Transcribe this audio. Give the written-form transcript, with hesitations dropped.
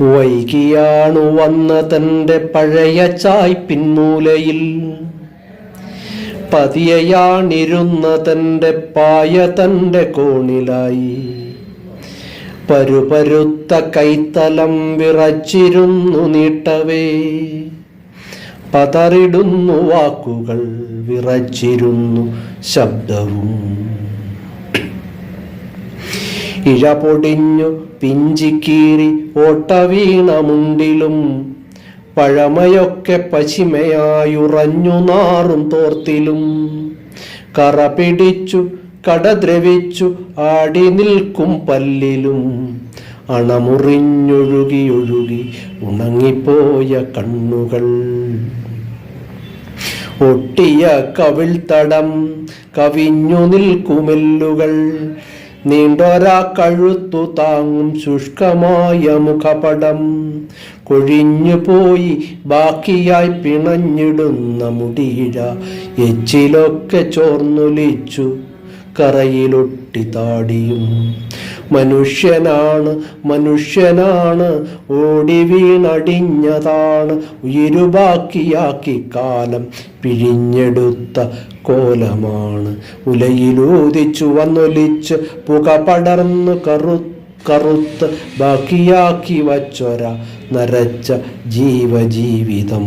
വൈകിയാണു വന്ന തൻ്റെ പഴയ ചായ്പിൻമൂലയിൽ പതിയയാണിരുന്ന തൻ്റെ പായ തൻ്റെ കോണിലായി. പരുപരുത്ത കൈത്തലം വിറച്ചിരുന്നു നീട്ടവേ, പതറിടുന്നു വാക്കുകൾ, വിറച്ചിരുന്നു ശബ്ദവും. ഇഴ പൊടിഞ്ഞു പിഞ്ചിക്കീറി ഓട്ടവീണ മുണ്ടിലും പഴമയൊക്കെ പശിമയായുറഞ്ഞു നാറും തോർത്തിലും കറ പിടിച്ചു കടദ്രവിച്ചു ആടി നിൽക്കും പല്ലിലും അണമുറിഞ്ഞൊഴുകിയൊഴുകി ഉണങ്ങിപ്പോയ കണ്ണുകൾ. ഒട്ടിയ കവിൾത്തടം കവിഞ്ഞു നിൽക്കുമെല്ലുകൾ, നീണ്ടൊരാ കഴുത്തു താങ്ങും ശുഷ്കമായ മുഖപടം, കൊഴിഞ്ഞു പോയി ബാക്കിയായി പിണഞ്ഞിടുന്ന മുടിയിഴ, എച്ചിലൊക്കെ ചോർന്നൊലിച്ചു കറയിലൊട്ടി താടിയും. മനുഷ്യനാണ് മനുഷ്യനാണ് ഓടി വീണടിഞ്ഞതാണ്, ഉയിരുബാക്കിയാക്കി കാലം പിഴിഞ്ഞെടുത്ത കോലമാണ്. ഉലയിലൂതിച്ചു വന്നൊലിച്ച് പുക പടർന്നു കറുത്ത് ബാക്കിയാക്കി വച്ചൊര നരച്ച ജീവജീവിതം.